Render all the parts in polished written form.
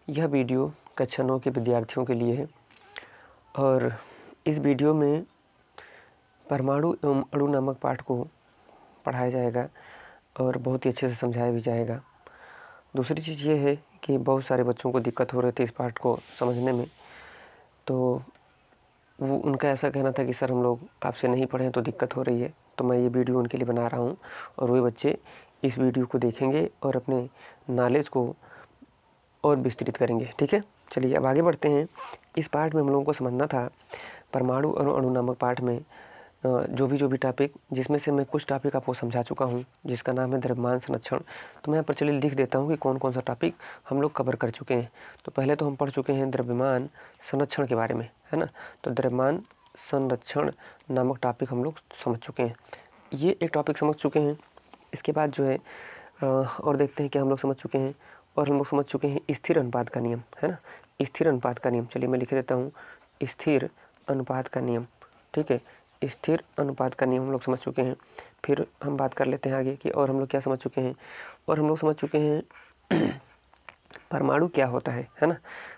यह वीडियो कक्षा 9 के विद्यार्थियों के लिए है और इस वीडियो में परमाणु एवं अणु नामक पाठ को पढ़ाया जाएगा और बहुत ही अच्छे से समझाया भी जाएगा। दूसरी चीज़ ये है कि बहुत सारे बच्चों को दिक्कत हो रही थी इस पाठ को समझने में, तो वो उनका ऐसा कहना था कि सर हम लोग आपसे नहीं पढ़ें तो दिक्कत हो रही है, तो मैं ये वीडियो उनके लिए बना रहा हूँ और वही बच्चे इस वीडियो को देखेंगे और अपने नॉलेज को और विस्तृत करेंगे। ठीक है, चलिए अब आगे बढ़ते हैं। इस पाठ में हम लोगों को समझना था परमाणु और अणु नामक पाठ में जो भी टॉपिक, जिसमें से मैं कुछ टॉपिक आपको समझा चुका हूँ, जिसका नाम है द्रव्यमान संरक्षण। तो मैं यहाँ पर चलिए लिख देता हूँ कि कौन कौन सा टॉपिक हम लोग कवर कर चुके हैं। तो पहले तो हम पढ़ चुके हैं द्रव्यमान संरक्षण के बारे में, है ना। तो द्रव्यमान संरक्षण नामक टॉपिक हम लोग समझ चुके हैं, ये एक टॉपिक समझ चुके हैं। इसके बाद जो है और देखते हैं कि हम लोग समझ चुके हैं, और हम लोग समझ चुके हैं स्थिर अनुपात का नियम, है ना। स्थिर अनुपात का नियम, चलिए मैं लिख देता हूँ, स्थिर अनुपात का नियम। ठीक है, स्थिर अनुपात का नियम हम लोग समझ चुके हैं। फिर हम बात कर लेते हैं आगे कि और हम लोग क्या समझ चुके हैं, और हम लोग समझ चुके हैं परमाणु क्या होता है ना।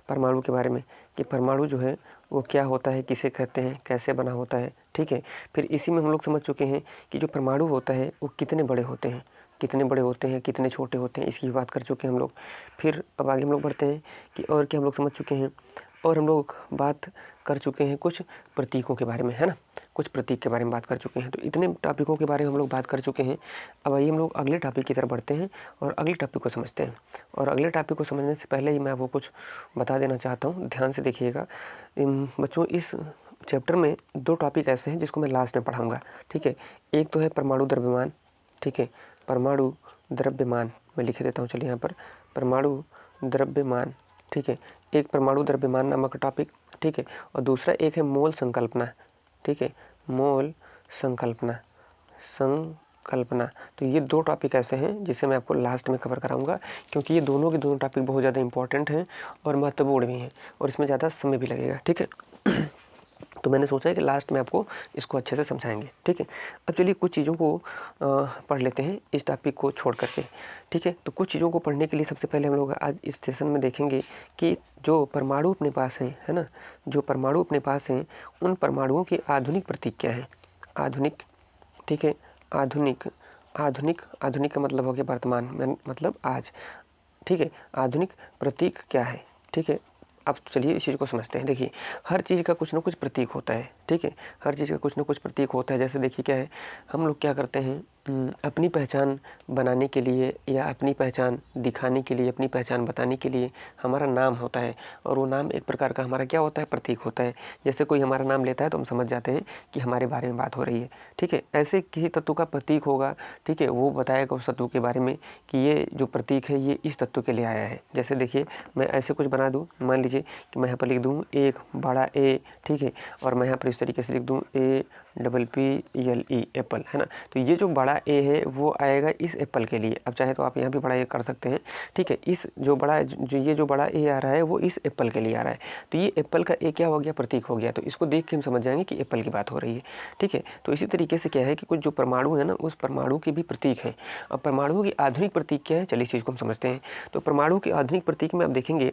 परमाणु के बारे में कि परमाणु जो है वो क्या होता है, किसे कहते हैं, कैसे बना होता है। ठीक है, फिर इसी में हम लोग समझ चुके हैं कि जो परमाणु होता है वो कितने बड़े होते हैं, कितने बड़े होते हैं, कितने छोटे होते हैं, इसकी भी बात कर चुके हैं हम लोग। फिर अब आगे हम लोग बढ़ते हैं कि और क्या हम लोग समझ चुके हैं, और हम लोग बात कर चुके हैं कुछ प्रतीकों के बारे में, है ना। कुछ प्रतीक के बारे में बात कर चुके हैं। तो इतने टॉपिकों के बारे में हम लोग बात कर चुके हैं। अब आइए हम लोग अगले टॉपिक की तरफ बढ़ते हैं और अगले टॉपिक को समझते हैं। और अगले टॉपिक को समझने से पहले ही मैं आपको कुछ बता देना चाहता हूँ, ध्यान से देखिएगा बच्चों। इस चैप्टर में दो टॉपिक ऐसे हैं जिसको मैं लास्ट में पढ़ाऊँगा। ठीक है, एक तो है परमाणु द्रव्यमान। ठीक है, परमाणु द्रव्यमान मैं लिख देता हूँ, चलिए यहाँ पर परमाणु द्रव्यमान। ठीक है, एक परमाणु द्रव्यमान नामक टॉपिक। ठीक है, और दूसरा एक है मोल संकल्पना। ठीक है, मोल संकल्पना, संकल्पना। तो ये दो टॉपिक ऐसे हैं जिसे मैं आपको लास्ट में कवर कराऊंगा, क्योंकि ये दोनों के दोनों टॉपिक बहुत ज़्यादा इंपॉर्टेंट हैं और महत्वपूर्ण भी हैं, और इसमें ज़्यादा समय भी लगेगा। ठीक है तो मैंने सोचा है कि लास्ट में आपको इसको अच्छे से समझाएंगे। ठीक है, अब चलिए कुछ चीज़ों को पढ़ लेते हैं इस टॉपिक को छोड़ करके। ठीक है, तो कुछ चीज़ों को पढ़ने के लिए सबसे पहले हम लोग आज इस सेशन में देखेंगे कि जो परमाणु अपने पास हैं, है ना, जो परमाणु अपने पास हैं उन परमाणुओं के आधुनिक प्रतीक क्या हैं। आधुनिक, ठीक है, आधुनिक, आधुनिक, आधुनिक का मतलब हो गया वर्तमान, मतलब आज। ठीक है, आधुनिक प्रतीक क्या है। ठीक है, अब चलिए इस चीज़ को समझते हैं। देखिए, हर चीज़ का कुछ ना कुछ प्रतीक होता है। ठीक है, हर चीज़ का कुछ ना कुछ प्रतीक होता है। जैसे देखिए क्या है, हम लोग क्या करते हैं, अपनी पहचान बनाने के लिए या अपनी पहचान दिखाने के लिए, अपनी पहचान बताने के लिए हमारा नाम होता है, और वो नाम एक प्रकार का हमारा क्या होता है, प्रतीक होता है। जैसे कोई हमारा नाम लेता है तो हम समझ जाते हैं कि हमारे बारे में बात हो रही है। ठीक है, ऐसे किसी तत्व का प्रतीक होगा, ठीक है, वो बताएगा उस तत्व के बारे में कि ये जो प्रतीक है ये इस तत्व के लिए आया है। जैसे देखिए मैं ऐसे कुछ बना दूँ, मान लीजिए कि मैं यहाँ पर लिख दूँ एक बड़ा ए। ठीक है, और मैं यहाँ पर इस तरीके से लिख दूँ APPLE, एप्पल, है ना। तो ये जो बड़ा ए है वो आएगा इस एप्पल के लिए। अब चाहे तो आप यहाँ भी बड़ा ए कर सकते हैं। ठीक है, इस जो बड़ा ये जो बड़ा ए आ रहा है वो इस एप्पल के लिए आ रहा है। तो ये एप्पल का ए क्या हो गया, प्रतीक हो गया। तो इसको देख के हम समझ जाएंगे कि एप्पल की बात हो रही है। ठीक है, तो इसी तरीके से क्या है कि कुछ जो परमाणु है ना, उस परमाणु के भी प्रतीक हैं। अब परमाणु की आधुनिक प्रतीक क्या है, चलिए इस चीज़ को हम समझते हैं। तो परमाणु के आधुनिक प्रतीक में आप देखेंगे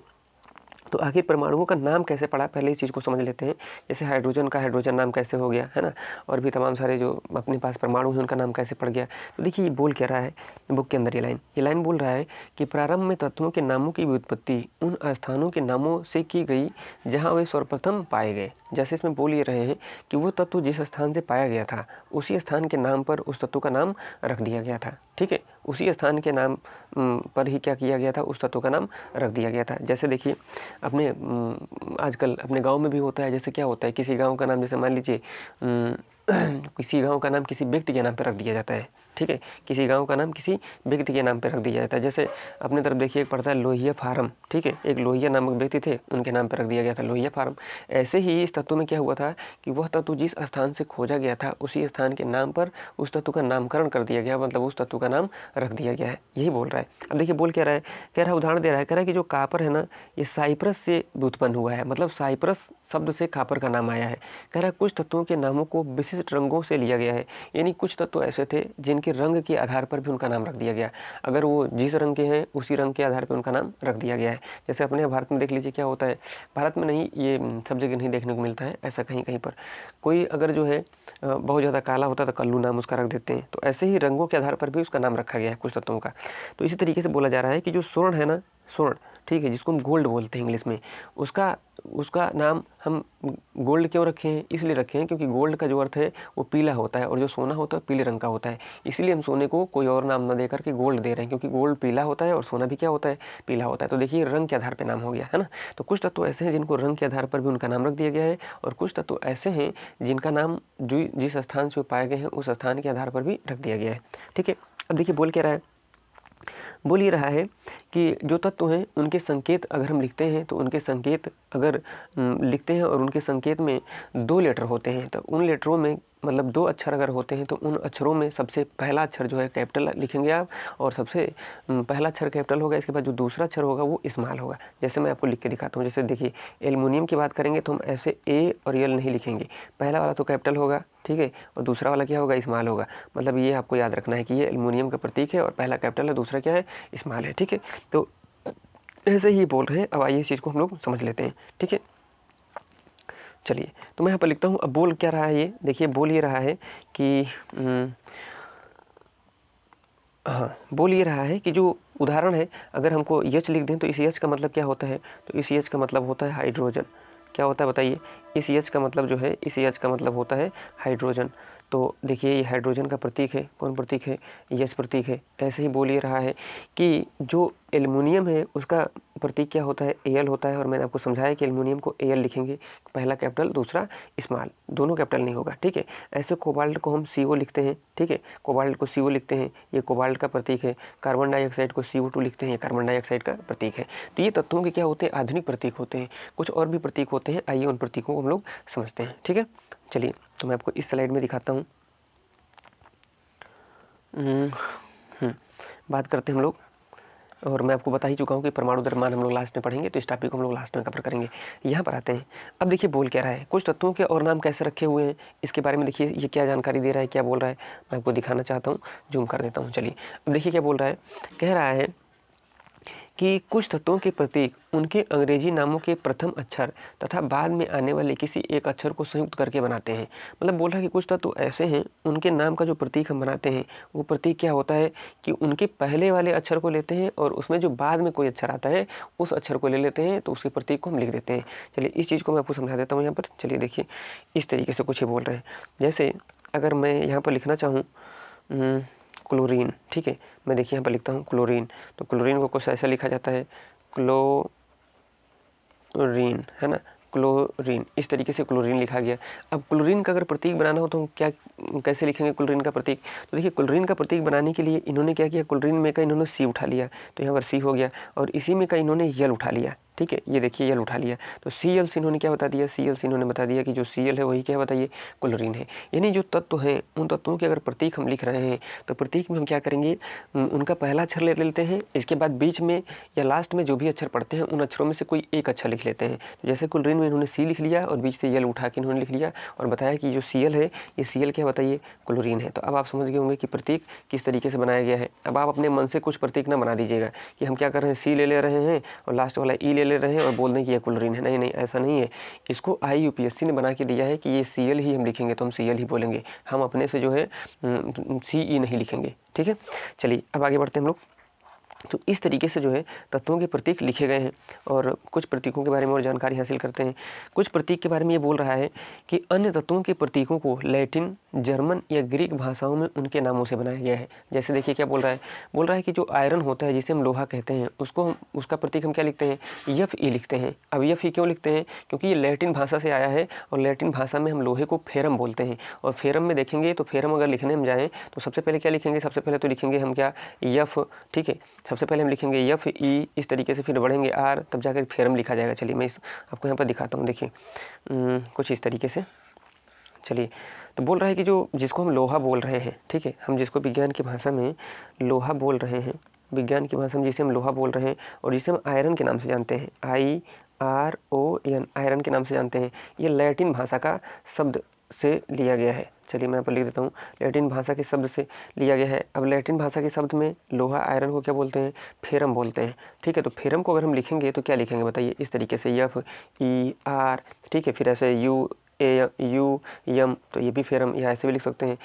तो आखिर परमाणुओं का नाम कैसे पड़ा, पहले इस चीज़ को समझ लेते हैं। जैसे हाइड्रोजन का हाइड्रोजन नाम कैसे हो गया, है ना, और भी तमाम सारे जो अपने पास परमाणु हैं उनका नाम कैसे पड़ गया। तो देखिए ये बोल क्या रहा है बुक के अंदर, ये लाइन बोल रहा है कि प्रारंभ में तत्वों के नामों की व्युत्पत्ति उन स्थानों के नामों से की गई जहाँ वे सर्वप्रथम पाए गए। जैसे इसमें बोल ये रहे हैं कि वो तत्व जिस स्थान से पाया गया था उसी स्थान के नाम पर उस तत्व का नाम रख दिया गया था। ठीक है, उसी स्थान के नाम पर ही क्या किया गया था, उस तत्व का नाम रख दिया गया था। जैसे देखिए अपने आजकल अपने गांव में भी होता है। जैसे क्या होता है, किसी गांव का नाम, जैसे मान लीजिए किसी गांव का नाम किसी व्यक्ति के नाम पर रख दिया जाता है। ठीक है, किसी गांव का नाम किसी व्यक्ति के नाम पर रख दिया जाता है। जैसे अपने तरफ देखिए एक पड़ता है लोहिया फार्म। ठीक है, एक लोहिया नामक व्यक्ति थे, उनके नाम पर रख दिया गया था लोहिया फार्म। ऐसे ही इस तत्व में क्या हुआ था कि वह तत्व जिस स्थान से खोजा गया था उसी स्थान के नाम पर उस तत्व का नामकरण कर दिया गया, मतलब उस तत्व का नाम रख दिया गया है, यही बोल रहा है। अब देखिए बोल क्या रहा है, कह रहा है, उदाहरण दे रहा है, कह रहा है कि जो कापर है ना ये साइप्रस से उत्पन्न हुआ है, मतलब साइप्रस शब्द से कापर का नाम आया है। कह रहा है कुछ तत्वों के नामों को विशिष्ट रंगों से लिया गया है, यानी कुछ तत्व ऐसे थे जिनके उनके रंग के आधार पर भी उनका नाम रख दिया गया। अगर वो जिस रंग के हैं उसी रंग के आधार पर उनका नाम रख दिया गया है। जैसे अपने भारत में देख लीजिए क्या होता है, भारत में नहीं, ये सब जगह नहीं देखने को मिलता है ऐसा, कहीं कहीं पर कोई अगर जो है बहुत ज़्यादा काला होता है तो कल्लू नाम उसका रख देते हैं। तो ऐसे ही रंगों के आधार पर भी उसका नाम रखा गया है कुछ तत्वों का। तो इसी तरीके से बोला जा रहा है कि जो स्वर्ण है ना, स्वर्ण, ठीक है, जिसको हम गोल्ड बोलते हैं इंग्लिश में, उसका नाम हम गोल्ड क्यों रखे हैं, इसलिए रखे हैं क्योंकि गोल्ड का जो अर्थ है वो पीला होता है और जो सोना होता है पीले रंग का होता है। इसीलिए हम सोने को कोई और नाम न देकर के गोल्ड दे रहे हैं, क्योंकि गोल्ड पीला होता है और सोना भी क्या होता है, पीला होता है। तो देखिए रंग के आधार पर नाम हो गया है ना। तो कुछ तत्व ऐसे हैं जिनको रंग के आधार पर भी उनका नाम रख दिया गया है, और कुछ तत्व ऐसे हैं जिनका नाम जिस स्थान से पाए गए हैं उस स्थान के आधार पर भी रख दिया गया है। ठीक है, अब देखिए बोल क्या रहा है, बोल ये रहा है कि जो तत्व हैं उनके संकेत अगर हम लिखते हैं तो उनके संकेत अगर लिखते हैं और उनके संकेत में 2 लेटर होते हैं, तो उन लेटरों में मतलब 2 अक्षर अगर होते हैं तो उन अक्षरों में सबसे पहला अक्षर जो है कैपिटल लिखेंगे आप, और सबसे पहला अक्षर कैपिटल होगा, इसके बाद जो दूसरा अक्षर होगा वो स्मॉल होगा। जैसे मैं आपको लिख के दिखाता हूँ। जैसे देखिए एल्युमिनियम की बात करेंगे तो हम ऐसे ए और एल नहीं लिखेंगे, पहला वाला तो कैपिटल होगा, ठीक है, और दूसरा वाला क्या होगा, स्मॉल होगा। मतलब ये आपको याद रखना है कि ये एल्युमिनियम का प्रतीक है और पहला कैपिटल है, दूसरा क्या है, स्मॉल है। ठीक है, तो ऐसे ही बोल रहे हैं। अब आइए इस चीज़ को हम लोग समझ लेते हैं। ठीक है, चलिए तो मैं यहाँ पर लिखता हूँ। अब बोल क्या रहा है ये, देखिए बोल ये रहा है कि हाँ, बोल ये रहा है कि जो उदाहरण है, अगर हमको यच लिख दें तो इस यच का मतलब क्या होता है, तो इस यच का मतलब होता है हाइड्रोजन। क्या होता है बताइए, इस यच का मतलब जो है, इस यच का मतलब होता है हाइड्रोजन। तो देखिए ये हाइड्रोजन का प्रतीक है, कौन प्रतीक है, यच प्रतीक है। ऐसे ही बोल ये रहा है कि जो एल्युमिनियम है उसका प्रतीक क्या होता है, एल होता है, और मैंने आपको समझाया कि एल्युमिनियम को एल लिखेंगे, पहला कैपिटल दूसरा स्मॉल, दोनों कैपिटल नहीं होगा। ठीक है, ऐसे कोबाल्ट को हम CO लिखते हैं। ठीक है, कोबाल्ट को CO लिखते हैं, ये कोबाल्ट का प्रतीक है। कार्बन डाइऑक्साइड को CO2 लिखते हैं, ये कार्बन डाइऑक्साइड का प्रतीक है। तो ये तत्वों के क्या होते हैं, आधुनिक प्रतीक होते हैं। कुछ और भी प्रतीक होते हैं, आइए उन प्रतीकों को हम लोग समझते हैं। ठीक है, चलिए तो मैं आपको इस स्लाइड में दिखाता हूँ। बात करते हैं हम लोग, और मैं आपको बता ही चुका हूँ कि परमाणु द्रव्यमान हम लोग लास्ट में पढ़ेंगे, तो इस टॉपिक को हम लोग लास्ट में कवर करेंगे। यहाँ पर आते हैं। अब देखिए बोल क्या रहा है, कुछ तत्वों के और नाम कैसे रखे हुए हैं इसके बारे में देखिए, ये क्या जानकारी दे रहा है, क्या बोल रहा है, मैं आपको दिखाना चाहता हूँ, जूम कर देता हूँ। चलिए अब देखिए क्या बोल रहा है, कह रहा है कि कुछ तत्वों के प्रतीक उनके अंग्रेजी नामों के प्रथम अक्षर तथा बाद में आने वाले किसी एक अक्षर को संयुक्त करके बनाते हैं। मतलब बोल रहा है कि कुछ तत्व ऐसे हैं, उनके नाम का जो प्रतीक हम बनाते हैं वो प्रतीक क्या होता है कि उनके पहले वाले अक्षर को लेते हैं और उसमें जो बाद में कोई अक्षर आता है उस अक्षर को ले लेते हैं, तो उसके प्रतीक को हम लिख देते हैं। चलिए इस चीज़ को मैं आपको समझा देता हूँ यहाँ पर। चलिए देखिए इस तरीके से कुछ ये बोल रहे हैं। जैसे अगर मैं यहाँ पर लिखना चाहूँ क्लोरीन, ठीक है, मैं देखिए यहाँ पर लिखता हूँ क्लोरीन, तो क्लोरीन को कुछ ऐसा लिखा जाता है, क्लोरीन, है ना, क्लोरीन, इस तरीके से क्लोरीन लिखा गया। अब क्लोरीन का अगर प्रतीक बनाना हो तो हम क्या कैसे लिखेंगे क्लोरीन का प्रतीक, तो देखिए क्लोरीन का प्रतीक बनाने के लिए इन्होंने क्या किया, क्लोरीन में का इन्होंने C उठा लिया, तो यहाँ पर C हो गया, और इसी में का इन्होंने यल उठा लिया। ठीक है, ये देखिए यल उठा लिया, तो Cl से इन्होंने क्या बता दिया, Cl से इन्होंने बता दिया कि जो Cl है वही क्या बताइए, क्लोरीन है। यानी जो तत्व हैं उन तत्वों के अगर प्रतीक हम लिख रहे हैं तो प्रतीक में हम क्या करेंगे, उनका पहला अक्षर ले लेते हैं, इसके बाद बीच में या लास्ट में जो भी अक्षर पढ़ते हैं उन अक्षरों में से कोई एक अक्षर लिख लेते हैं। तो जैसे क्लोरीन में इन्होंने C लिख लिया और बीच से यल उठा के इन्होंने लिख लिया और बताया कि जो Cl है ये Cl क्या बताइए, क्लोरीन है। तो अब आप समझ गए होंगे कि प्रतीक किस तरीके से बनाया गया है। अब आप अपने मन से कुछ प्रतीक ना बना दीजिएगा कि हम क्या कर रहे हैं, C ले रहे हैं और लास्ट वाला E ले रहे हैं और बोल दें कि ये क्लोरीन है। नहीं नहीं, ऐसा नहीं है। इसको IUPAC ने बना के दिया है कि ये Cl ही हम लिखेंगे तो हम Cl ही बोलेंगे, हम अपने से जो है CE नहीं लिखेंगे। ठीक है, चलिए अब आगे बढ़ते हैं हम लोग। तो इस तरीके से जो है तत्वों के प्रतीक लिखे गए हैं, और कुछ प्रतीकों के बारे में और जानकारी हासिल करते हैं। कुछ प्रतीक के बारे में ये बोल रहा है कि अन्य तत्वों के प्रतीकों को लैटिन, जर्मन या ग्रीक भाषाओं में उनके नामों से बनाया गया है। जैसे देखिए क्या बोल रहा है कि जो आयरन होता है जिसे हम लोहा कहते हैं उसका प्रतीक हम क्या लिखते हैं, Fe लिखते हैं। अब Fe क्यों लिखते हैं, क्योंकि ये लैटिन भाषा से आया है और लैटिन भाषा में हम लोहे को फेरम बोलते हैं। और फेरम में देखेंगे तो फेरम अगर लिखने हम जाएँ तो सबसे पहले क्या लिखेंगे, सबसे पहले तो लिखेंगे हम क्या, F, ठीक है, सबसे पहले हम लिखेंगे Fe, इस तरीके से फिर बढ़ेंगे R, तब जाकर फेरम लिखा जाएगा। चलिए मैं आपको यहाँ पर दिखाता हूँ, देखिए कुछ इस तरीके से। चलिए तो बोल रहा है कि जो जिसको हम लोहा बोल रहे हैं, ठीक है, हम जिसको विज्ञान की भाषा में लोहा बोल रहे हैं, विज्ञान की भाषा में जिसे हम लोहा बोल रहे हैं और जिसे हम आयरन के नाम से जानते हैं, IRON, आयरन के नाम से जानते हैं, ये लैटिन भाषा का शब्द से लिया गया है। चलिए मैं यहाँ पर लिख देता हूँ, लैटिन भाषा के शब्द से लिया गया है। अब लैटिन भाषा के शब्द में लोहा आयरन को क्या बोलते हैं? फेरम बोलते हैं। ठीक है, तो फेरम को अगर हम लिखेंगे तो क्या लिखेंगे बताइए? इस तरीके से FER, ठीक है, फिर ऐसे UAM, तो ये भी फेरम, या ऐसे भी लिख सकते हैं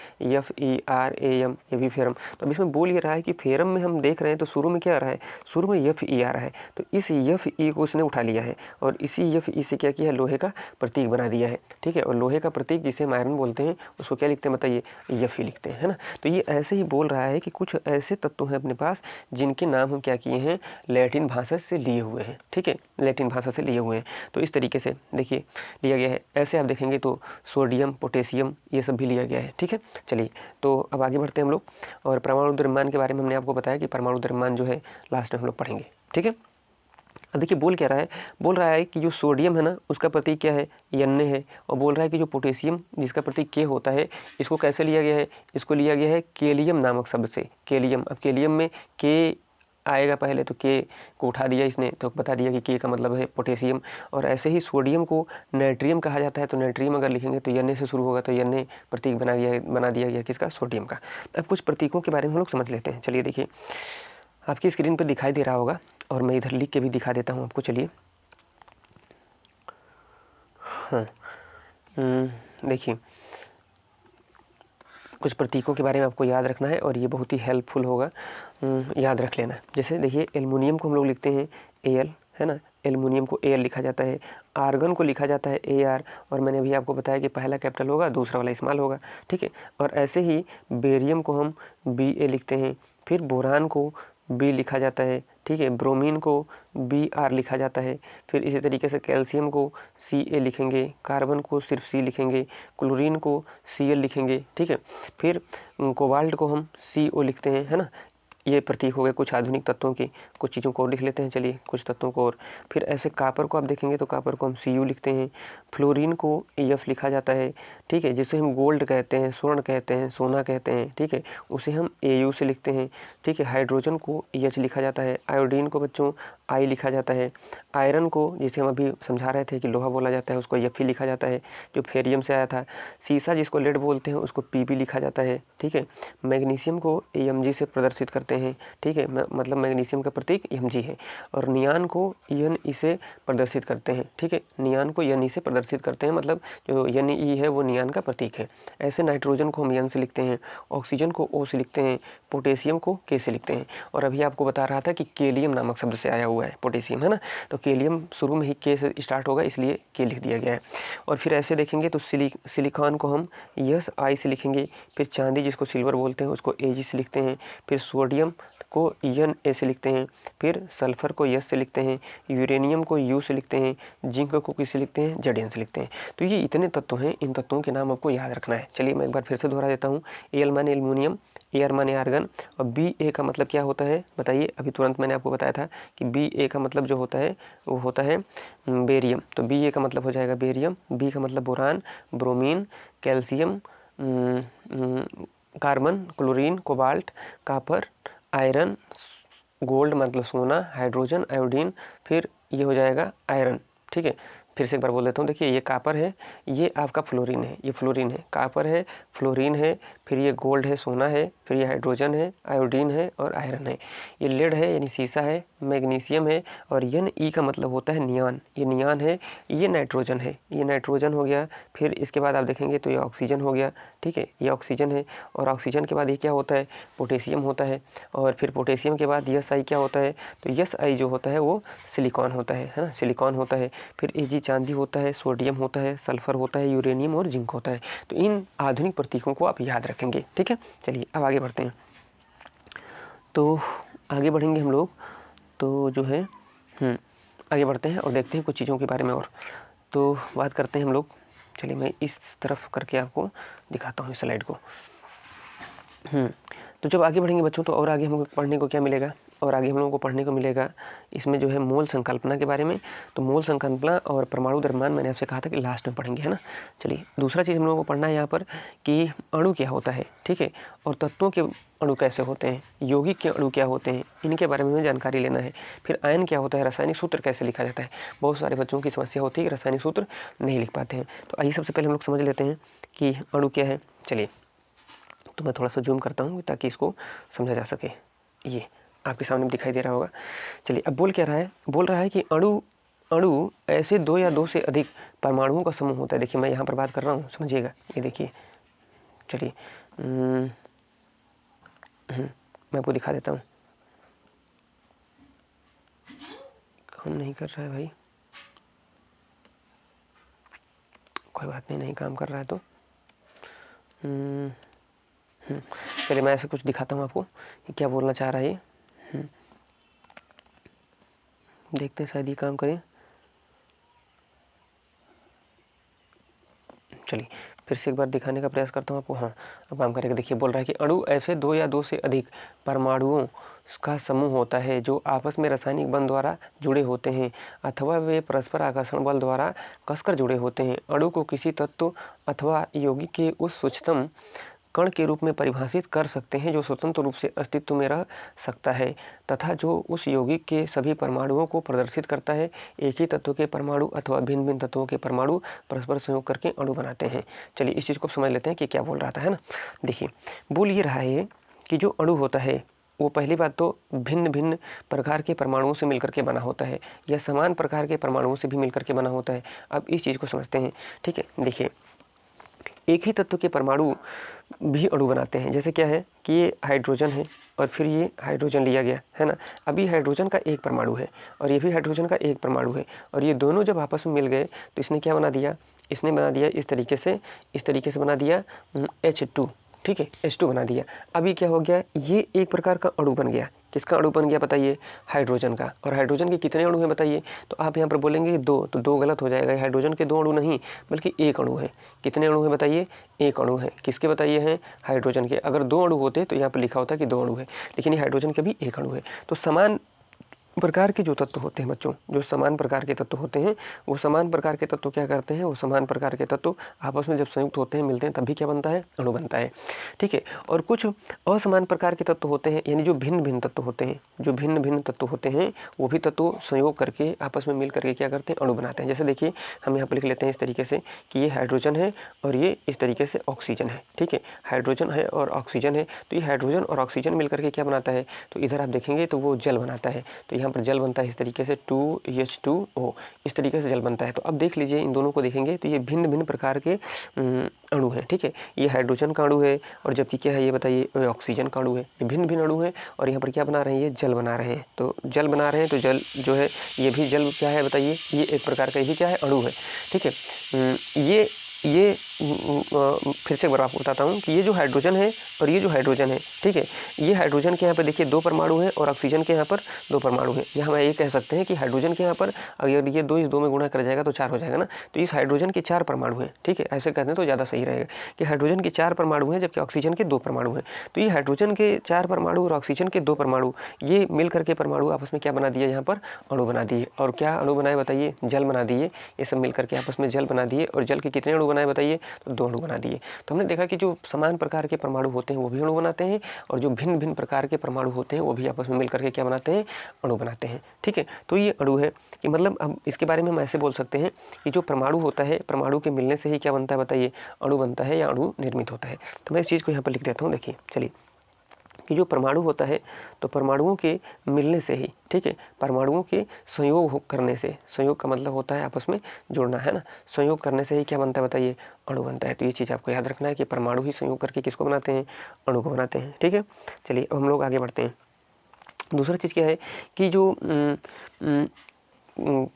FERAM, ये भी फेरम। तो अब इसमें बोल ये रहा है कि फेरम में हम देख रहे हैं तो शुरू में क्या आ रहा है? शुरू में FE आ रहा है, तो इस FE को उसने उठा लिया है और इसी FE से क्या किया है? लोहे का प्रतीक बना दिया है। ठीक है, और लोहे का प्रतीक जिसे हम आयरन बोलते हैं उसको क्या लिखते हैं बताइए? FE लिखते हैं, है ना। तो ये ऐसे ही बोल रहा है कि कुछ ऐसे तत्व हैं अपने पास जिनके नाम हम क्या किए हैं? लैटिन भाषा से लिए हुए हैं। ठीक है, लैटिन भाषा से लिए हुए हैं। तो इस तरीके से देखिए लिया गया है। ऐसे आप देखेंगे तो सोडियम, पोटेशियम, ये सब भी लिया गया है। ठीक है, चलिए तो अब आगे बढ़ते हैं हम लोग, और परमाणु द्रव्यमान के बारे में हमने आपको बताया कि परमाणु द्रव्यमान जो है लास्ट में हम लोग पढ़ेंगे। ठीक है, अब देखिए बोल क्या रहा है? बोल रहा है कि जो सोडियम है ना, उसका प्रतीक क्या है? Na है। और बोल रहा है कि जो पोटेशियम जिसका प्रतीक K होता है, इसको कैसे लिया गया है? इसको लिया गया है केलियम नामक शब्द से। केलियम, अब केलियम में K आएगा पहले, तो K को उठा दिया इसने, तो बता दिया कि K का मतलब है पोटेशियम। और ऐसे ही सोडियम को नाइट्रियम कहा जाता है, तो नाइट्रियम अगर लिखेंगे तो Na से शुरू होगा, तो Na प्रतीक बना दिया गया किसका? सोडियम का। अब कुछ प्रतीकों के बारे में हम लोग समझ लेते हैं। चलिए देखिए, आपकी स्क्रीन पर दिखाई दे रहा होगा और मैं इधर लिख के भी दिखा देता हूँ आपको। चलिए हाँ, देखिए कुछ प्रतीकों के बारे में आपको याद रखना है और ये बहुत ही हेल्पफुल होगा, याद रख लेना। जैसे देखिए एल्युमिनियम को हम लोग लिखते हैं Al, है ना, एल्युमिनियम को Al लिखा जाता है। आर्गन को लिखा जाता है Ar, और मैंने अभी आपको बताया कि पहला कैपिटल होगा, दूसरा वाला स्मॉल होगा। ठीक है, और ऐसे ही बेरियम को हम Ba लिखते हैं। फिर बोरान को B लिखा जाता है। ठीक है, ब्रोमीन को Br लिखा जाता है। फिर इसी तरीके से कैल्शियम को Ca लिखेंगे, कार्बन को सिर्फ C लिखेंगे, क्लोरीन को Cl लिखेंगे। ठीक है, फिर कोबाल्ट को हम Co लिखते हैं, है ना। ये प्रतीक हो गए कुछ आधुनिक तत्वों के। कुछ चीज़ों को और लिख लेते हैं, चलिए कुछ तत्वों को और। फिर ऐसे कापर को आप देखेंगे तो कापर को हम Cu लिखते हैं। फ्लोरीन को F लिखा जाता है। ठीक है, जिसे हम गोल्ड कहते हैं, स्वर्ण कहते हैं, सोना कहते हैं। ठीक है, उसे हम Au से लिखते हैं। ठीक है, हाइड्रोजन को H लिखा जाता है। आयोडीन को बच्चों I लिखा जाता है। आयरन को, जिसे हम अभी समझा रहे थे कि लोहा बोला जाता है, उसको Fe लिखा जाता है, जो फेरियम से आया था। सीसा जिसको लेड बोलते हैं उसको Pb लिखा जाता है। ठीक है, मैग्नीशियम को Mg से प्रदर्शित करते हैं। ठीक है, मतलब मैग्नीशियम का प्रतीक Mg है। और नियान को Ne से प्रदर्शित करते हैं। ठीक है, नियान को Ne से प्रदर्शित करते हैं, मतलब जो Ne है वो नियान का प्रतीक है। ऐसे नाइट्रोजन को हम N से लिखते हैं, ऑक्सीजन को O से लिखते हैं, पोटेशियम को K से लिखते हैं। और अभी आपको बता रहा था कि केलियम नामक शब्द से आया हुआ है पोटेशियम, है ना। तो केलियम शुरू में ही K से स्टार्ट होगा, इसलिए K लिख दिया गया है। और फिर ऐसे देखेंगे तो सिलिकॉन को हम I से लिखेंगे। फिर चांदी जिसको सिल्वर बोलते हैं उसको Ag से लिखते हैं। फिर सोडियम को Na से लिखते हैं। फिर सल्फर को S से लिखते हैं। यूरेनियम को U से लिखते हैं। जिंक को किससे लिखते हैं? Zn से लिखते हैं। तो ये इतने तत्व हैं, इन तत्वों के नाम आपको याद रखना है। चलिए मैं एक बार फिर से दोहरा देता हूँ। Al माने एल्युमिनियम, Ar माने आर्गन, और Ba का मतलब क्या होता है बताइए? अभी तुरंत मैंने आपको बताया था कि Ba का मतलब जो होता है वो होता है बेरियम। तो Ba का मतलब हो जाएगा बेरियम, B का मतलब boron, bromine, calcium, carbon, chlorine, cobalt, copper, iron, gold मतलब सोना, हाइड्रोजन, आयोडीन, फिर ये हो जाएगा आयरन। ठीक है, फिर से एक बार बोल देता हूँ। देखिए ये कापर है, ये आपका फ्लोरीन है, ये फ्लोरीन है, कापर है, फ्लोरीन है, फिर ये गोल्ड है, सोना है, फिर ये हाइड्रोजन है, आयोडीन है और आयरन है। ये लेड है यानी सीसा है, मैग्नीशियम है, और Ne का मतलब होता है नियान, ये नियान है। ये नाइट्रोजन है, ये नाइट्रोजन हो गया। फिर इसके बाद आप देखेंगे तो ये ऑक्सीजन हो गया। ठीक है, ये ऑक्सीजन है, और ऑक्सीजन के बाद ये क्या होता है? पोटेशियम होता है। और फिर पोटेशियम के बाद SI क्या होता है? तो SI जो होता है वो सिलिकॉन होता है ना, सिलिकॉन होता है। फिर Ag चांदी होता है, सोडियम होता है, सल्फर होता है, यूरेनियम और जिंक होता है। तो इन आधुनिक प्रतीकों को आप याद रखेंगे। ठीक है, चलिए अब आगे बढ़ते हैं। तो आगे बढ़ेंगे हम लोग, तो जो है आगे बढ़ते हैं और देखते हैं कुछ चीज़ों के बारे में और। तो बात करते हैं हम लोग। चलिए मैं इस तरफ करके आपको दिखाता हूँ स्लाइड को। तो जब आगे बढ़ेंगे बच्चों तो और आगे हमको पढ़ने को क्या मिलेगा? और आगे हम लोगों को पढ़ने को मिलेगा इसमें जो है मोल संकल्पना के बारे में। तो मोल संकल्पना और परमाणु द्रव्यमान मैंने आपसे कहा था कि लास्ट में पढ़ेंगे, है ना। चलिए दूसरा चीज़ हम लोगों को पढ़ना है यहाँ पर कि अणु क्या होता है, ठीक है, और तत्वों के अणु कैसे होते हैं, यौगिक के अणु क्या होते हैं, इनके बारे में हमें जानकारी लेना है। फिर आयन क्या होता है, रासायनिक सूत्र कैसे लिखा जाता है। बहुत सारे बच्चों की समस्या होती है कि रासायनिक सूत्र नहीं लिख पाते हैं। तो आइए सबसे पहले हम लोग समझ लेते हैं कि अणु क्या है। चलिए तो मैं थोड़ा सा जूम करता हूँ ताकि इसको समझा जा सके। ये आपके सामने दिखाई दे रहा होगा। चलिए अब बोल क्या रहा है, बोल रहा है कि अणु ऐसे 2 या 2 से अधिक परमाणुओं का समूह होता है। देखिए मैं यहाँ पर बात कर रहा हूँ, समझिएगा। ये देखिए, चलिए मैं आपको दिखा देता हूँ। काम नहीं कर रहा है भाई, कोई बात नहीं काम कर रहा है तो चलिए मैं ऐसे कुछ दिखाता हूँ आपको कि क्या बोलना चाह रहा है ये। देखते हैं शायद ये काम करें। चलिए फिर से एक बार दिखाने का प्रयास करता हूँ आपको। हाँ अब काम करेगा। देखिए बोल रहा है कि अणु ऐसे 2 या 2 से अधिक परमाणुओं का समूह होता है जो आपस में रासायनिक बंध द्वारा जुड़े होते हैं अथवा वे परस्पर आकर्षण बल द्वारा कसकर जुड़े होते हैं। अणु को किसी तत्व अथवा यौगिक के उस सूक्ष्मतम कण के रूप में परिभाषित कर सकते हैं जो स्वतंत्र रूप से अस्तित्व में रह सकता है तथा जो उस यौगिक के सभी परमाणुओं को प्रदर्शित करता है। एक ही तत्व के परमाणु अथवा भिन्न भिन्न तत्वों के परमाणु परस्पर संयोग करके अणु बनाते हैं। चलिए इस चीज़ को समझ लेते हैं कि क्या बोल रहा था, है ना। देखिए बोल ये रहा है कि जो अणु होता है वो पहली बात तो भिन्न भिन्न प्रकार के परमाणुओं से मिलकर के बना होता है या समान प्रकार के परमाणुओं से भी मिलकर के बना होता है। अब इस चीज़ को समझते हैं, ठीक है। देखिए एक ही तत्व के परमाणु भी अणु बनाते हैं। जैसे क्या है कि ये हाइड्रोजन है और फिर ये हाइड्रोजन लिया गया, है ना। अभी हाइड्रोजन का एक परमाणु है और ये भी हाइड्रोजन का एक परमाणु है और ये दोनों जब आपस में मिल गए तो इसने क्या बना दिया, इसने बना दिया इस तरीके से बना दिया H2, ठीक है, H2 बना दिया। अभी क्या हो गया, ये एक प्रकार का अणु बन गया। किसका अणु बन गया बताइए, हाइड्रोजन का। और हाइड्रोजन के कितने अणु हैं बताइए, तो आप यहाँ पर बोलेंगे 2, तो 2 गलत हो जाएगा। हाइड्रोजन के 2 अणु नहीं बल्कि एक अणु है। कितने अणु हैं बताइए, एक अणु है। किसके बताइए हैं, हाइड्रोजन के। अगर 2 अणु होते तो यहाँ पर लिखा होता कि 2 अणु है, लेकिन ये हाइड्रोजन के भी एक अणु है। तो समान प्रकार के जो तत्व होते हैं बच्चों, जो समान प्रकार के तत्व होते हैं, वो समान प्रकार के तत्व क्या करते हैं, वो समान प्रकार के तत्व आपस में जब संयुक्त होते हैं, मिलते हैं, तभी क्या बनता है, अणु बनता है, ठीक है। और कुछ असमान प्रकार के तत्व होते हैं, यानी जो भिन्न भिन्न तत्व होते हैं, जो भिन्न भिन्न तत्व होते हैं वो भी तत्व संयोग करके आपस में मिल करके क्या करते हैं, अणु बनाते हैं। जैसे देखिए हम यहाँ पर लिख लेते हैं इस तरीके से कि ये हाइड्रोजन है और ये इस तरीके से ऑक्सीजन है, ठीक है। हाइड्रोजन है और ऑक्सीजन है, तो ये हाइड्रोजन और ऑक्सीजन मिल करके क्या बनाता है, तो इधर आप देखेंगे तो वो जल बनाता है। तो यहाँ पर जल बनता है इस तरीके से 2H2O, इस तरीके से जल बनता है। तो अब देख लीजिए इन दोनों को देखेंगे तो ये भिन्न भिन्न प्रकार के अणु हैं, ठीक है। ये हाइड्रोजन का अणु है और जबकि क्या है ये बताइए, ऑक्सीजन का अणु है। ये भिन्न भिन्न अणु है और यहाँ पर क्या बना रहे हैं, ये जल बना रहे हैं। तो जल बना रहे हैं तो जल जो है ये भी जल क्या है बताइए, ये एक प्रकार का, ये क्या है, अणु है, ठीक है। ये फिर से एक बार आपको बताता हूँ कि ये जो हाइड्रोजन है और ये जो हाइड्रोजन है, ठीक है, ये हाइड्रोजन के यहाँ पर देखिए 2 परमाणु हैं और ऑक्सीजन के यहाँ पर 2 परमाणु हैं। यहाँ हम ये कह सकते हैं कि हाइड्रोजन के यहाँ पर अगर ये 2 इस 2 में गुणा कर जाएगा तो 4 हो जाएगा ना। तो इस हाइड्रोजन के 4 परमाणु हैं, ठीक है, ऐसे कहते हैं तो ज़्यादा सही रहेगा कि हाइड्रोजन के 4 परमाणु हैं जबकि ऑक्सीजन के 2 परमाणु हैं। तो ये हाइड्रोजन के 4 परमाणु और ऑक्सीजन के 2 परमाणु ये मिल करके परमाणु आपस में क्या बना दिया, यहाँ पर अणु बना दिए। और क्या अणु बनाए बताइए, जल बना दिए। ये सब मिल करके आपस में जल बना दिए और जल के कितने अणु बनाए बताइए, 2 अणु बना दिए। तो हमने देखा कि जो समान प्रकार के परमाणु होते हैं वो भी अणु बनाते हैं और जो भिन्न भिन्न प्रकार के परमाणु होते हैं वो भी आपस में मिलकर के क्या बनाते हैं, अणु बनाते हैं, ठीक है। तो ये अणु है कि मतलब हम इसके बारे में हम ऐसे बोल सकते हैं कि जो परमाणु होता है, परमाणु के मिलने से ही क्या बनता है बताइए, अणु बनता है या अणु निर्मित होता है। तो मैं इस चीज़ को यहाँ पर लिख देता हूँ। देखिए चलिए कि जो परमाणु होता है तो परमाणुओं के मिलने से ही, ठीक है, परमाणुओं के संयोग करने से, संयोग का मतलब होता है आपस में जुड़ना, है ना। संयोग करने से ही क्या बनता है बताइए, अणु बनता है। तो ये चीज़ आपको याद रखना है कि परमाणु ही संयोग करके किसको बनाते हैं, अणु को बनाते हैं, ठीक है। चलिए अब हम लोग आगे बढ़ते हैं। दूसरा चीज़ क्या है कि जो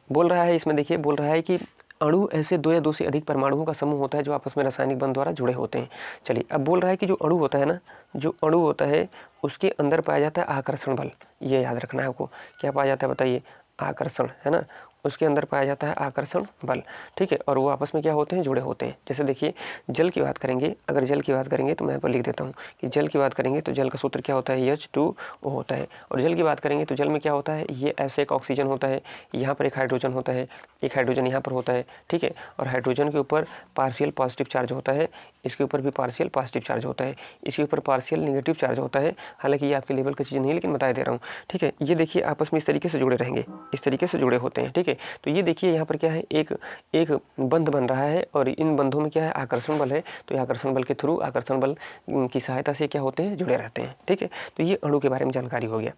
बोल रहा है इसमें, देखिए बोल रहा है कि अणु ऐसे 2 या 2 से अधिक परमाणुओं का समूह होता है जो आपस में रासायनिक बंध द्वारा जुड़े होते हैं। चलिए अब बोल रहा है कि जो अणु होता है ना, जो अणु होता है उसके अंदर पाया जाता है आकर्षण बल। ये याद रखना है आपको, क्या पाया जाता है बताइए, आकर्षण, है ना। उसके अंदर पाया जाता है आकर्षण बल, ठीक है, और वो आपस में क्या होते हैं, जुड़े होते हैं। जैसे देखिए जल की बात करेंगे, अगर जल की बात करेंगे तो मैं यहाँ पर लिख देता हूँ कि जल की बात करेंगे तो जल का सूत्र क्या होता है, H2O होता है। और जल की बात करेंगे तो जल में क्या होता है, ये ऐसे एक ऑक्सीजन होता है, यहाँ पर एक हाइड्रोजन होता है, एक हाइड्रोजन यहाँ पर होता है, ठीक है, और हाइड्रोजन के ऊपर पार्शियल पॉजिटिव चार्ज होता है, इसके ऊपर भी पार्शियल पॉजिटिव चार्ज होता है, इसके ऊपर पार्शियल नेगेटिव चार्ज होता है। हालांकि ये आपके लेवल की चीज़ नहीं है, लेकिन बता दे रहा हूँ, ठीक है। ये देखिए आपस में इस तरीके से जुड़े रहेंगे, इस तरीके से जुड़े होते हैं, ठीक है। तो ये देखिए यहाँ पर क्या है, एक बंध बन रहा है और इन बंधों में क्या है, आकर्षण बल है। तो आकर्षण बल के थ्रू, आकर्षण बल की सहायता से क्या होते हैं, जुड़े रहते हैं, ठीक है। तो ये अणु के बारे में जानकारी हो गया।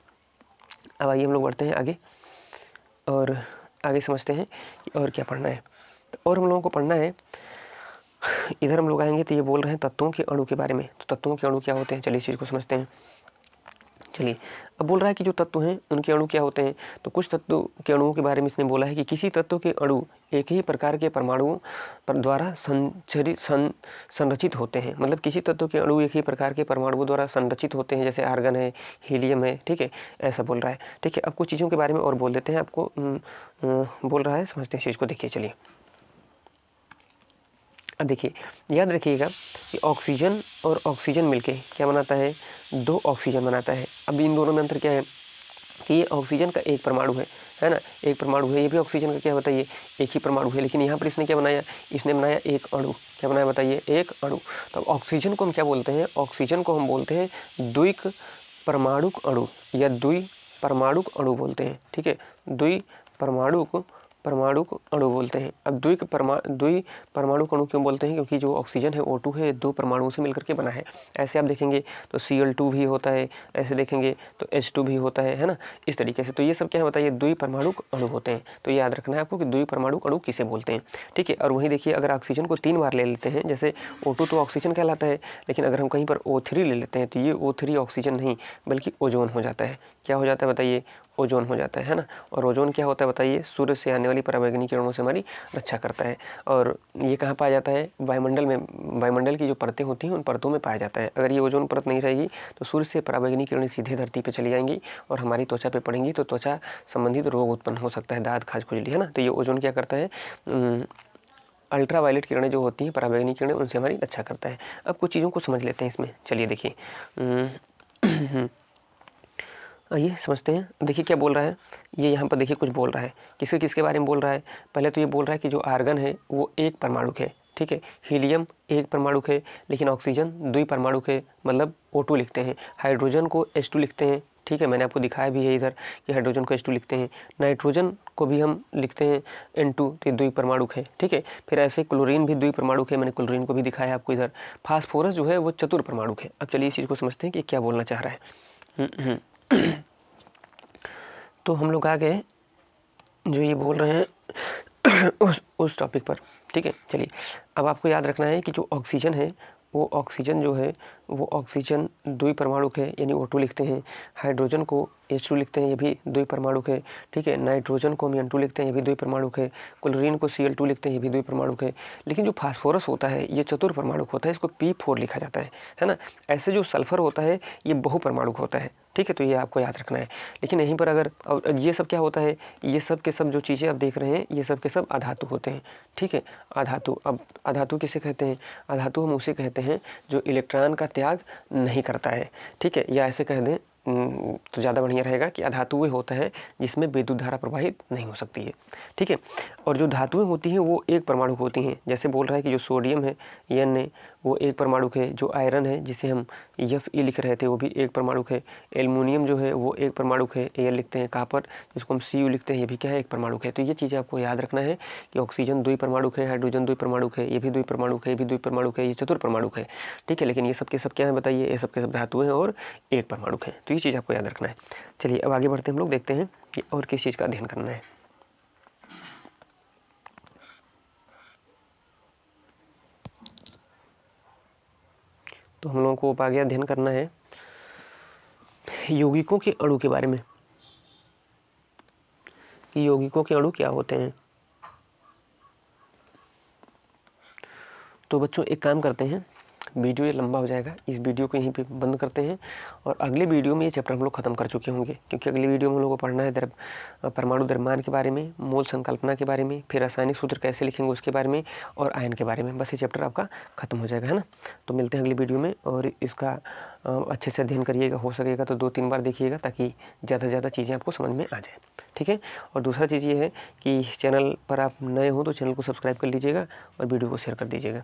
अब आइए हम लोग बढ़ते हैं आगे और आगे समझते हैं कि और क्या पढ़ना है। और हम लोगों को पढ़ना है, इधर हम लोग आएंगे तो ये बोल रहे हैं तत्वों के अणु के बारे में। तो तत्वों के अणु क्या होते हैं, चलिए इस चीज़ को समझते हैं। चलिए अब बोल रहा है कि जो तत्व हैं उनके अणु क्या होते हैं। तो कुछ तत्व के अणुओं के बारे में इसने बोला है कि किसी तत्व के अणु एक ही प्रकार के परमाणुओं पर द्वारा संरचित होते हैं। मतलब किसी तत्व के अणु एक ही प्रकार के परमाणुओं द्वारा संरचित होते हैं, जैसे आर्गन है, हीलियम है, ठीक है, ऐसा बोल रहा है, ठीक है। अब कुछ चीज़ों के बारे में और बोल देते हैं, आपको बोल रहा है, समझते हैं चीज़ को। देखिए चलिए अब देखिए, याद रखिएगा कि ऑक्सीजन और ऑक्सीजन मिलके क्या बनाता है, 2 ऑक्सीजन बनाता है। अब इन दोनों में अंतर क्या है कि ये ऑक्सीजन का एक परमाणु है ना, एक परमाणु है, ये भी ऑक्सीजन का क्या बताइए, एक ही परमाणु है। लेकिन यहाँ पर इसने क्या बनाया, इसने बनाया एक अणु। क्या बनाया बताइए, एक अणु। तो ऑक्सीजन को हम क्या बोलते हैं, ऑक्सीजन को हम बोलते हैं द्विक परमाणुक अणु या द्विपरमाणुक अणु बोलते हैं, ठीक है, द्विपरमाणुक अणु बोलते हैं। अब द्विपरमाणुक अणु क्यों बोलते हैं, क्योंकि जो ऑक्सीजन है O2 है, 2 परमाणुओं से मिलकर के बना है। ऐसे आप देखेंगे तो Cl2 भी होता है, ऐसे देखेंगे तो H2 भी होता है ना, इस तरीके से। तो ये सब क्या है बताइए, द्विपरमाणुक अणु होते हैं। तो याद रखना है आपको कि द्विपरमाणुक अणु किसे बोलते हैं, ठीक है। और वहीं देखिए अगर ऑक्सीजन को 3 बार ले लेते हैं, जैसे O2 तो ऑक्सीजन कहलाता है, लेकिन अगर हम कहीं पर O3 ले लेते हैं तो ये O3 ऑक्सीजन नहीं बल्कि ओजोन हो जाता है। क्या हो जाता है बताइए, ओजोन हो जाता है ना। और ओजोन क्या होता है बताइए, सूर्य से आने वाली पराबैंगनी किरणों से हमारी रक्षा करता है। और ये कहाँ पाया जाता है, वायुमंडल में। वायुमंडल की जो परतें होती हैं उन परतों में पाया जाता है। अगर ये ओजोन परत नहीं रहेगी तो सूर्य से पराबैंगनी किरणें सीधे धरती पर चली जाएंगी और हमारी त्वचा पे पड़ेंगी, तो त्वचा संबंधित रोग उत्पन्न हो सकता है, दाद, खाज, खुजली, है ना। तो ये ओजोन क्या करता है, अल्ट्रा वायलेट किरणें जो होती हैं, पराबैंगनी किरणें, उनसे हमारी रक्षा करता है। अब कुछ चीज़ों को समझ लेते हैं इसमें, चलिए देखिए आइए समझते हैं। देखिए क्या बोल रहा है, ये यहाँ पर देखिए कुछ बोल रहा है, किसके किसके बारे में बोल रहा है। पहले तो ये बोल रहा है कि जो आर्गन है वो एक परमाणुक है, ठीक है, हीलियम एक परमाणुक है, लेकिन ऑक्सीजन द्विपरमाणुक है, मतलब O2 लिखते हैं। हाइड्रोजन को H2 लिखते हैं, ठीक है, मैंने आपको दिखाया भी है इधर कि हाइड्रोजन को H2 लिखते हैं। नाइट्रोजन को भी हम लिखते हैं N2, तो द्विपरमाणुक है, ठीक है। फिर ऐसे क्लोरीन भी द्विपरमाणुक है, मैंने क्लोरीन को भी दिखाया आपको इधर। फास्फोरस जो है वो चतुर्परमाणुक है। अब चलिए इस चीज़ को समझते हैं कि क्या बोलना चाह रहा है। तो हम लोग आ गए जो ये बोल रहे हैं उस टॉपिक पर, ठीक है। चलिए अब आपको याद रखना है कि जो ऑक्सीजन है वो ऑक्सीजन जो है वो ऑक्सीजन द्विपरमाणुक है, यानी O2 लिखते हैं। हाइड्रोजन को H2 लिखते हैं, ये भी द्विपरमाणुक है, ठीक है। नाइट्रोजन को हम N2 लिखते हैं, ये भी द्विपरमाणुक है। क्लोरीन को Cl2 लिखते हैं, ये भी द्विपरमाणुक है। लेकिन जो फास्फोरस होता है ये चतुर्परमाणुक होता है, इसको P4 लिखा जाता है ना। ऐसे जो सल्फर होता है ये बहुपरमाणुक होता है, ठीक है। तो ये आपको याद रखना है। लेकिन यहीं पर अगर ये सब क्या होता है, ये सब के सब जो चीज़ें आप देख रहे हैं ये सब के सब अधातु होते हैं, ठीक है, अधातु। अब अधातु किसे कहते हैं, अधातु हम उसे कहते हैं जो इलेक्ट्रॉन का त्याग नहीं करता है, ठीक है। या ऐसे कह दें तो ज़्यादा बढ़िया रहेगा कि अधातु वह होता है जिसमें विद्युत धारा प्रवाहित नहीं हो सकती है, ठीक है। और जो धातुएं होती हैं वो एक परमाणु होती हैं। जैसे बोल रहा है कि जो सोडियम है Na वो एक परमाणु है। जो आयरन है जिसे हम Fe लिख रहे थे वो भी एक परमाणु है। एल्युमिनियम जो है वो एक परमाणु है, Al लिखते हैं। कापर जिसको हम Cu लिखते हैं ये भी क्या है, एक परमाणु है। तो ये चीज़ें आपको याद रखना है कि ऑक्सीजन द्विपरमाणु है, हाइड्रोजन द्विपरमाणु है, ये भी द्विपरमाणु है, ये भी द्विपरमाणु है, ये चतुर्परमाणु है, ठीक है। लेकिन ये सब के सब क्या है बताइए, ये सब के सब धातुएं और एक परमाणु है। तो ये चीज़ आपको याद रखना है। चलिए अब आगे बढ़ते हम लोग, देखते हैं कि और किस चीज़ का अध्ययन करना है। तो हम लोगों को आगे अध्ययन करना है यौगिकों के अणु के बारे में, कि यौगिकों के अणु क्या होते हैं। तो बच्चों एक काम करते हैं, वीडियो ये लंबा हो जाएगा, इस वीडियो को यहीं पे बंद करते हैं और अगले वीडियो में ये चैप्टर हम लोग खत्म कर चुके होंगे, क्योंकि अगली वीडियो में हम लोग को पढ़ना है परमाणु द्रव्यमान के बारे में, मोल संकल्पना के बारे में, फिर रासायनिक सूत्र कैसे लिखेंगे उसके बारे में और आयन के बारे में। बस ये चैप्टर आपका खत्म हो जाएगा, है ना। तो मिलते हैं अगली वीडियो में और इसका अच्छे से अध्ययन करिएगा, हो सकेगा तो 2-3 बार देखिएगा ताकि ज़्यादा से ज़्यादा चीज़ें आपको समझ में आ जाए, ठीक है। और दूसरा चीज़ ये है कि इस चैनल पर आप नए हो तो चैनल को सब्सक्राइब कर लीजिएगा और वीडियो को शेयर कर दीजिएगा।